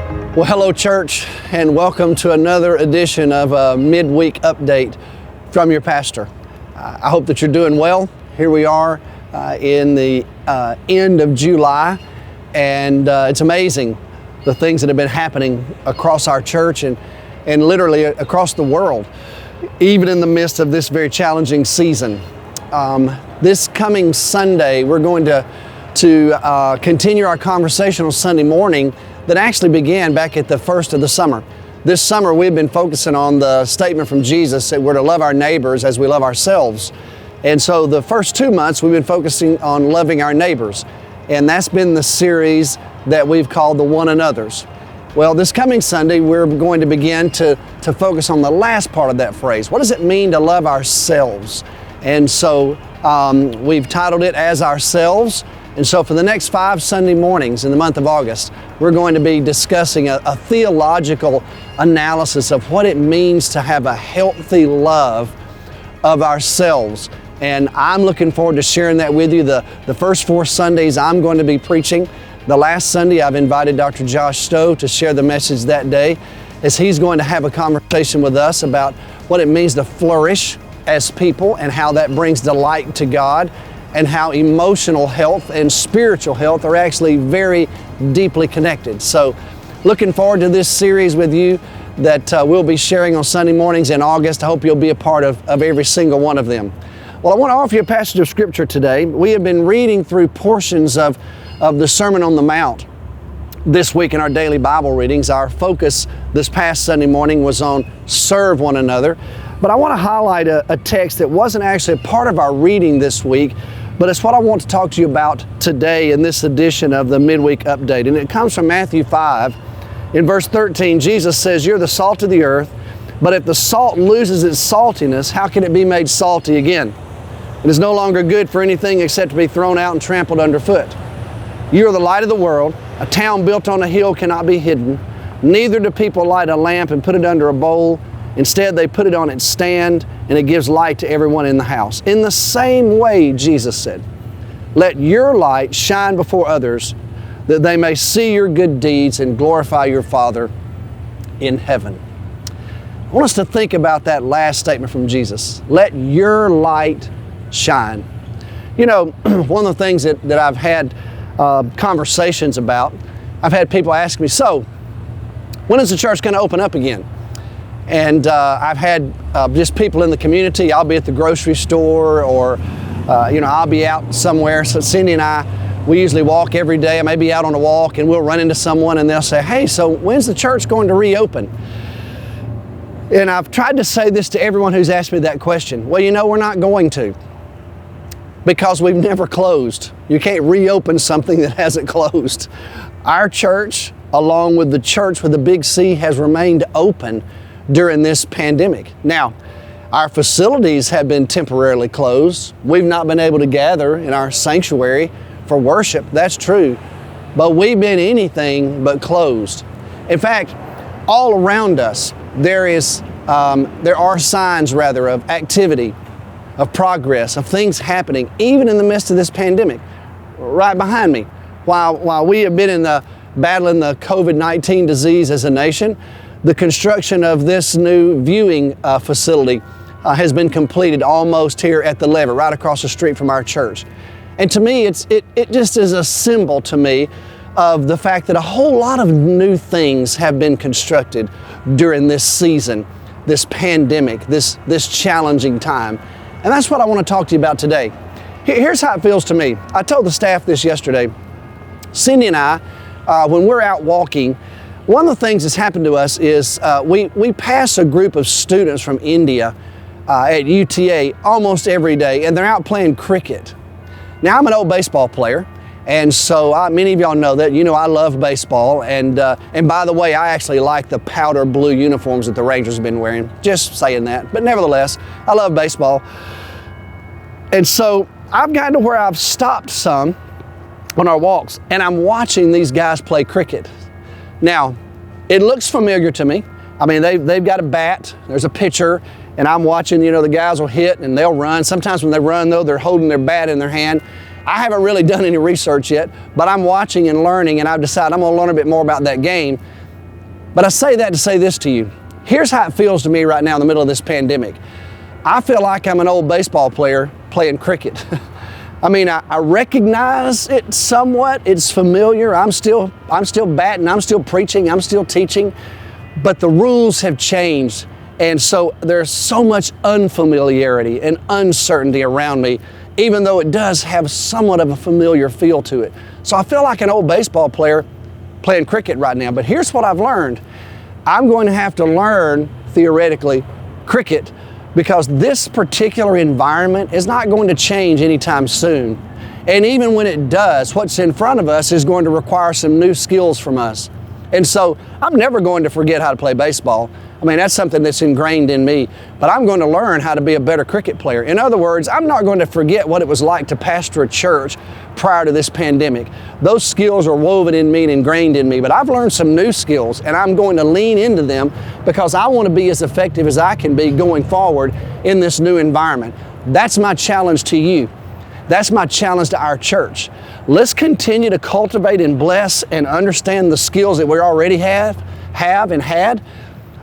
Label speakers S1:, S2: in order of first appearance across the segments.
S1: Well, hello, church, and welcome to another edition of a midweek update from your pastor. I hope that you're doing well. Here we are in the end of July, and it's amazing the things that have been happening across our church and literally across the world, even in the midst of this very challenging season. This coming Sunday, we're going to continue our conversation on Sunday morning that actually began back at the first of the summer. This summer we've been focusing on the statement from Jesus that we're to love our neighbors as we love ourselves. And so the first 2 months we've been focusing on loving our neighbors. And that's been the series that we've called the One Another's. Well, this coming Sunday we're going to begin to focus on the last part of that phrase. What does it mean to love ourselves? And so we've titled it as ourselves. And so for the next 5 Sunday mornings in the month of August, we're going to be discussing a theological analysis of what it means to have a healthy love of ourselves. And I'm looking forward to sharing that with you. The first 4 Sundays I'm going to be preaching. The last Sunday I've invited Dr. Josh Stowe to share the message that day, as he's going to have a conversation with us about what it means to flourish as people and how that brings delight to God, and how emotional health and spiritual health are actually very deeply connected. So looking forward to this series with you that we'll be sharing on Sunday mornings in August. I hope you'll be a part of every single one of them. Well, I want to offer you a passage of Scripture today. We have been reading through portions of the Sermon on the Mount this week in our daily Bible readings. Our focus this past Sunday morning was on serve one another. But I want to highlight a text that wasn't actually a part of our reading this week, but it's what I want to talk to you about today in this edition of the Midweek Update. And it comes from Matthew 5. In verse 13, Jesus says, "You're the salt of the earth, but if the salt loses its saltiness, how can it be made salty again? It is no longer good for anything except to be thrown out and trampled underfoot. You are the light of the world. A town built on a hill cannot be hidden. Neither do people light a lamp and put it under a bowl. Instead, they put it on its stand, and it gives light to everyone in the house. In the same way," Jesus said, "let your light shine before others, that they may see your good deeds and glorify your Father in heaven." I want us to think about that last statement from Jesus. Let your light shine. You know, one of the things that I've had conversations about, I've had people ask me, so when is the church going to open up again? And I've had just people in the community. I'll be at the grocery store, or I'll be out somewhere. So Cindy and I, we usually walk every day. I may be out on a walk and we'll run into someone and they'll say, "Hey, so when's the church going to reopen?" And I've tried to say this to everyone who's asked me that question. Well, we're not going to, because we've never closed. You can't reopen something that hasn't closed. Our church, along with the church with a big C, has remained open during this pandemic. Now, our facilities have been temporarily closed. We've not been able to gather in our sanctuary for worship. That's true. But we've been anything but closed. In fact, all around us, there are signs of activity, of progress, of things happening, even in the midst of this pandemic. Right behind me, while we have been battling the COVID-19 disease as a nation, the construction of this new viewing facility has been completed almost here at the Lever, right across the street from our church. And to me, it just is a symbol to me of the fact that a whole lot of new things have been constructed during this season, this pandemic, this challenging time. And that's what I want to talk to you about today. Here's how it feels to me. I told the staff this yesterday. Cindy and I, when we're out walking, one of the things that's happened to us is we pass a group of students from India at UTA almost every day, and they're out playing cricket. Now, I'm an old baseball player, and so many of y'all know that. I love baseball, and by the way, I actually like the powder blue uniforms that the Rangers have been wearing. Just saying that, but nevertheless, I love baseball. And so I've gotten to where I've stopped some on our walks, and I'm watching these guys play cricket. Now, it looks familiar to me. I mean, they've got a bat, there's a pitcher, and I'm watching, the guys will hit and they'll run. Sometimes when they run, though, they're holding their bat in their hand. I haven't really done any research yet, but I'm watching and learning, and I've decided I'm going to learn a bit more about that game. But I say that to say this to you. Here's how it feels to me right now in the middle of this pandemic. I feel like I'm an old baseball player playing cricket. I mean, I recognize it somewhat. It's familiar. I'm still batting. I'm still preaching. I'm still teaching. But the rules have changed. And so there's so much unfamiliarity and uncertainty around me, even though it does have somewhat of a familiar feel to it. So I feel like an old baseball player playing cricket right now. But here's what I've learned. I'm going to have to learn, theoretically, cricket, because this particular environment is not going to change anytime soon. And even when it does, what's in front of us is going to require some new skills from us. And so I'm never going to forget how to play baseball. I mean, that's something that's ingrained in me, but I'm going to learn how to be a better cricket player. In other words, I'm not going to forget what it was like to pastor a church prior to this pandemic. Those skills are woven in me and ingrained in me, but I've learned some new skills, and I'm going to lean into them because I want to be as effective as I can be going forward in this new environment. That's my challenge to you. That's my challenge to our church. Let's continue to cultivate and bless and understand the skills that we already have and had,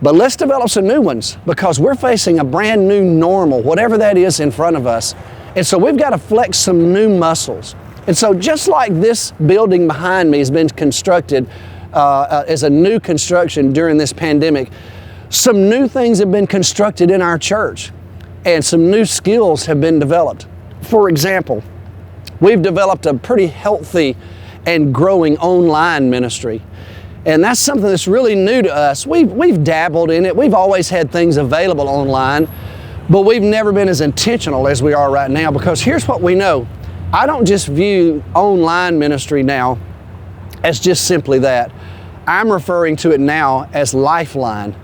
S1: but let's develop some new ones because we're facing a brand new normal, whatever that is in front of us. And so we've got to flex some new muscles. And so just like this building behind me has been constructed as a new construction during this pandemic, some new things have been constructed in our church and some new skills have been developed. For example, we've developed a pretty healthy and growing online ministry. And that's something that's really new to us. We've dabbled in it. We've always had things available online, but we've never been as intentional as we are right now because here's what we know. I don't just view online ministry now as just simply that. I'm referring to it now as lifeline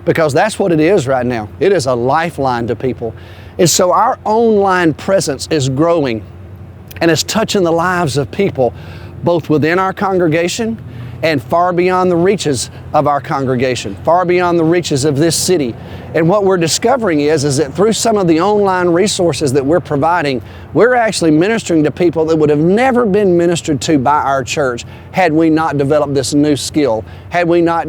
S1: because that's what it is right now. It is a lifeline to people. And so our online presence is growing and it's touching the lives of people both within our congregation and far beyond the reaches of our congregation, far beyond the reaches of this city. And what we're discovering is that through some of the online resources that we're providing, we're actually ministering to people that would have never been ministered to by our church had we not developed this new skill, had we not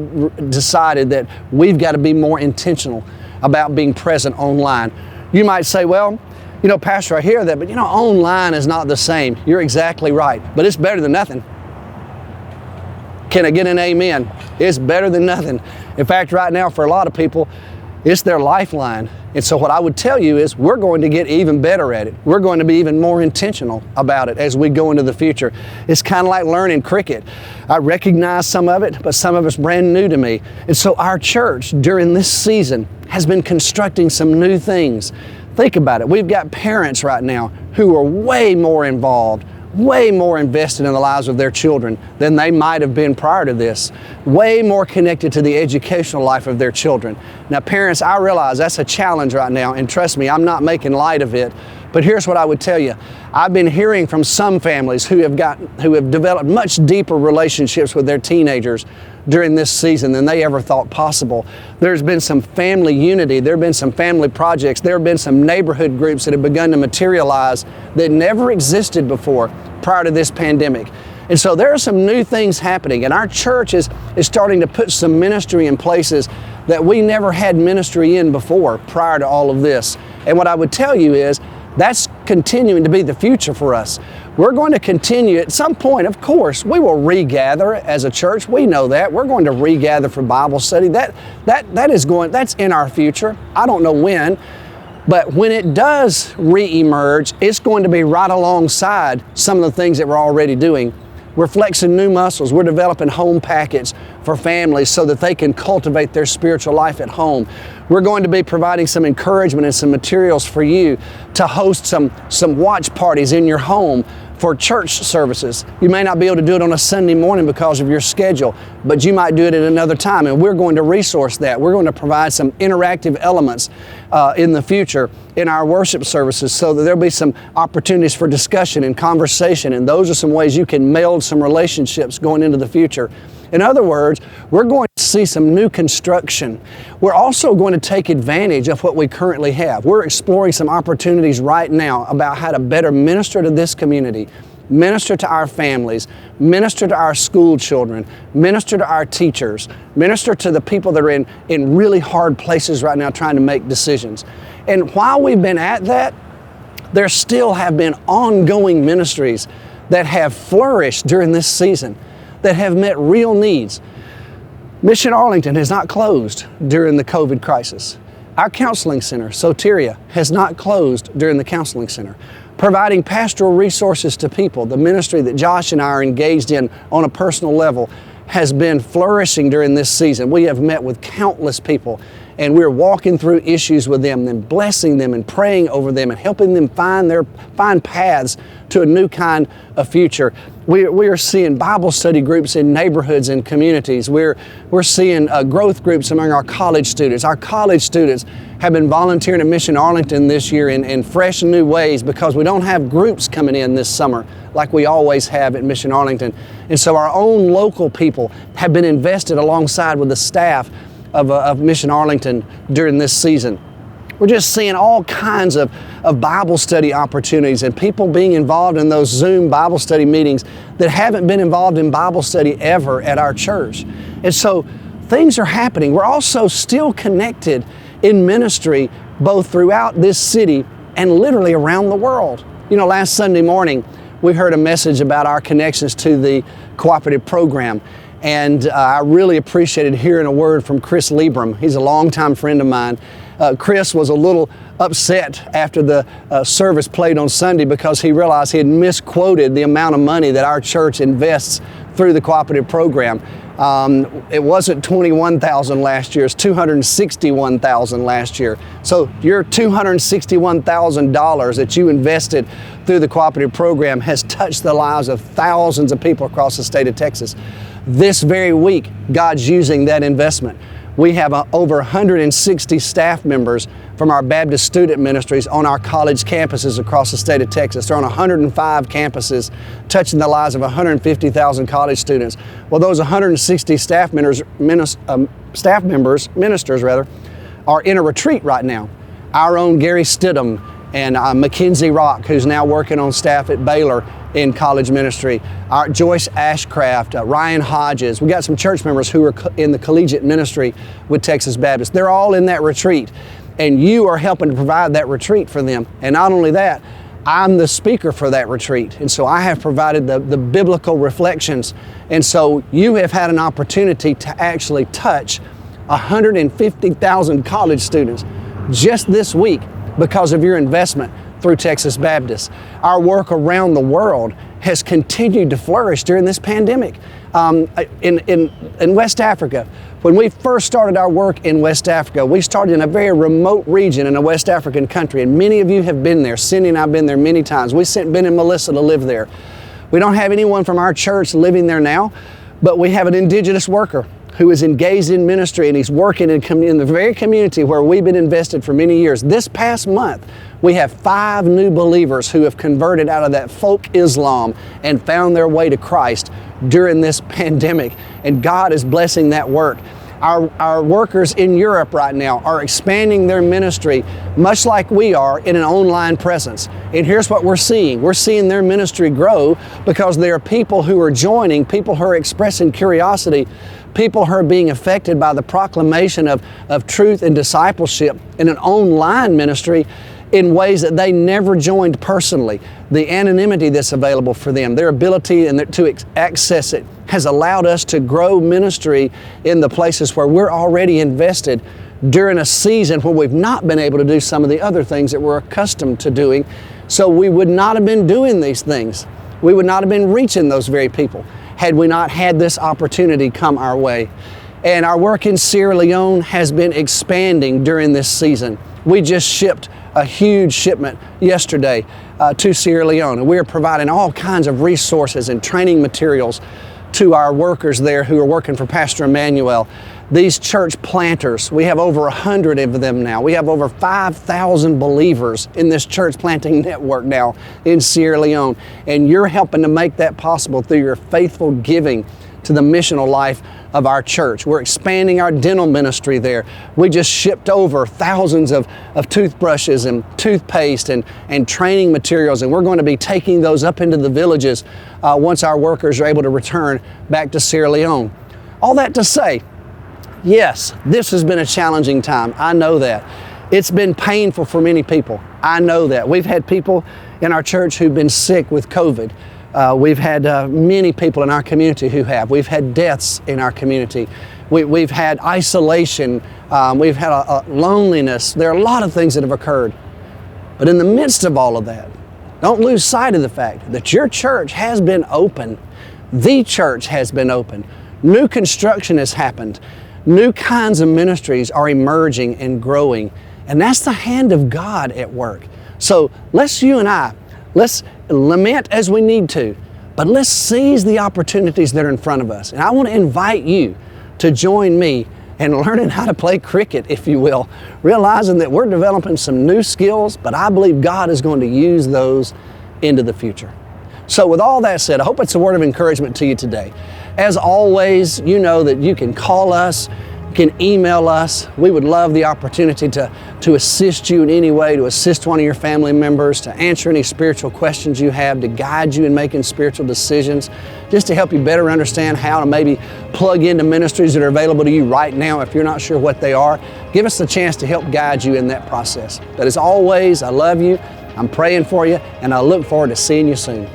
S1: decided that we've got to be more intentional about being present online. You might say, well, you know, Pastor, I hear that, but you know, online is not the same. You're exactly right, but it's better than nothing. Can I get an amen? It's better than nothing. In fact, right now, for a lot of people, it's their lifeline. And so what I would tell you is we're going to get even better at it. We're going to be even more intentional about it as we go into the future. It's kind of like learning cricket. I recognize some of it, but some of it's brand new to me. And so our church during this season has been constructing some new things. Think about it. We've got parents right now who are way more involved, way more invested in the lives of their children than they might have been prior to this, way more connected to the educational life of their children. Now parents, I realize that's a challenge right now, and trust me, I'm not making light of it, but here's what I would tell you. I've been hearing from some families who have developed much deeper relationships with their teenagers during this season than they ever thought possible. There's been some family unity, there have been some family projects, there have been some neighborhood groups that have begun to materialize that never existed before prior to this pandemic. And so there are some new things happening, and our church is starting to put some ministry in places that we never had ministry in before prior to all of this. And what I would tell you is that's continuing to be the future for us. We're going to continue at some point, of course, we will regather as a church. We know that. We're going to regather for Bible study. That's in our future. I don't know when, but when it does re-emerge, it's going to be right alongside some of the things that we're already doing. We're flexing new muscles. We're developing home packets for families so that they can cultivate their spiritual life at home. We're going to be providing some encouragement and some materials for you to host some watch parties in your home for church services. You may not be able to do it on a Sunday morning because of your schedule, but you might do it at another time, and we're going to resource that. We're going to provide some interactive elements in the future in our worship services so that there'll be some opportunities for discussion and conversation, and those are some ways you can meld some relationships going into the future. In other words, we're going to see some new construction. We're also going to take advantage of what we currently have. We're exploring some opportunities right now about how to better minister to this community. minister to our families, minister to our school children, minister to our teachers, minister to the people that are in really hard places right now trying to make decisions. And while we've been at that, there still have been ongoing ministries that have flourished during this season, that have met real needs. Mission Arlington has not closed during the COVID crisis. Our counseling center, Soteria, has not closed during the counseling center. Providing pastoral resources to people, the ministry that Josh and I are engaged in on a personal level, has been flourishing during this season. We have met with countless people, and we're walking through issues with them and blessing them and praying over them and helping them find paths to a new kind of future. We are seeing Bible study groups in neighborhoods and communities. We're seeing growth groups among our college students. Our college students have been volunteering at Mission Arlington this year in fresh and new ways because we don't have groups coming in this summer like we always have at Mission Arlington. And so our own local people have been invested alongside with the staff of Mission Arlington during this season. We're just seeing all kinds of Bible study opportunities and people being involved in those Zoom Bible study meetings that haven't been involved in Bible study ever at our church. And so things are happening. We're also still connected in ministry both throughout this city and literally around the world. You know, last Sunday morning, we heard a message about our connections to the cooperative program. And I really appreciated hearing a word from Chris Liebram. He's a longtime friend of mine. Chris was a little upset after the service played on Sunday because he realized he had misquoted the amount of money that our church invests through the cooperative program. It wasn't $21,000 last year, it's $261,000 last year. So your $261,000 that you invested through the cooperative program has touched the lives of thousands of people across the state of Texas. This very week, God's using that investment. We have over 160 staff members from our Baptist student ministries on our college campuses across the state of Texas. They're on 105 campuses, touching the lives of 150,000 college students. Well, those 160 ministers, are in a retreat right now. Our own Gary Stidham and Mackenzie Rock, who's now working on staff at Baylor in college ministry, our Joyce Ashcraft, Ryan Hodges. We got some church members who are in the collegiate ministry with Texas Baptist. They're all in that retreat, and you are helping to provide that retreat for them. And not only that, I'm the speaker for that retreat, and so I have provided the biblical reflections. And so you have had an opportunity to actually touch 150,000 college students just this week because of your investment through Texas Baptist. Our work around the world has continued to flourish during this pandemic. In West Africa, when we first started our work in West Africa, we started in a very remote region in a West African country, and many of you have been there. Cindy and I have been there many times. We sent Ben and Melissa to live there. We don't have anyone from our church living there now, but we have an indigenous worker who is engaged in ministry, and he's working in the very community where we've been invested for many years. This past month, we have 5 new believers who have converted out of that folk Islam and found their way to Christ during this pandemic, and God is blessing that work. Our workers in Europe right now are expanding their ministry much like we are in an online presence. And here's what we're seeing. We're seeing their ministry grow because there are people who are joining, people who are expressing curiosity, people who are being affected by the proclamation of truth and discipleship in an online ministry in ways that they never joined personally. The anonymity that's available for them, their ability to access it, has allowed us to grow ministry in the places where we're already invested during a season where we've not been able to do some of the other things that we're accustomed to doing. So we would not have been doing these things. We would not have been reaching those very people had we not had this opportunity come our way. And our work in Sierra Leone has been expanding during this season. We just shipped a huge shipment yesterday to Sierra Leone, and we're providing all kinds of resources and training materials to our workers there who are working for Pastor Emmanuel. These church planters, we have over 100 of them now. We have over 5,000 believers in this church planting network now in Sierra Leone, and you're helping to make that possible through your faithful giving to the missional life of our church. We're expanding our dental ministry there. We just shipped over thousands of toothbrushes and toothpaste and training materials, and we're going to be taking those up into the villages once our workers are able to return back to Sierra Leone. All that to say, yes, this has been a challenging time. I know that. It's been painful for many people. I know that. We've had people in our church who've been sick with COVID. We've had many people in our community who have. We've had deaths in our community. We've had isolation. We've had a loneliness. There are a lot of things that have occurred. But in the midst of all of that, don't lose sight of the fact that your church has been open. The church has been open. New construction has happened. New kinds of ministries are emerging and growing. And that's the hand of God at work. So let's lament as we need to, but let's seize the opportunities that are in front of us. And I want to invite you to join me in learning how to play cricket, if you will, realizing that we're developing some new skills, but I believe God is going to use those into the future. So with all that said, I hope it's a word of encouragement to you today. As always, you know that you can call us, you can email us. We would love the opportunity to assist you in any way, to assist one of your family members, to answer any spiritual questions you have, to guide you in making spiritual decisions, just to help you better understand how to maybe plug into ministries that are available to you right now if you're not sure what they are. Give us the chance to help guide you in that process. But as always, I love you, I'm praying for you, and I look forward to seeing you soon.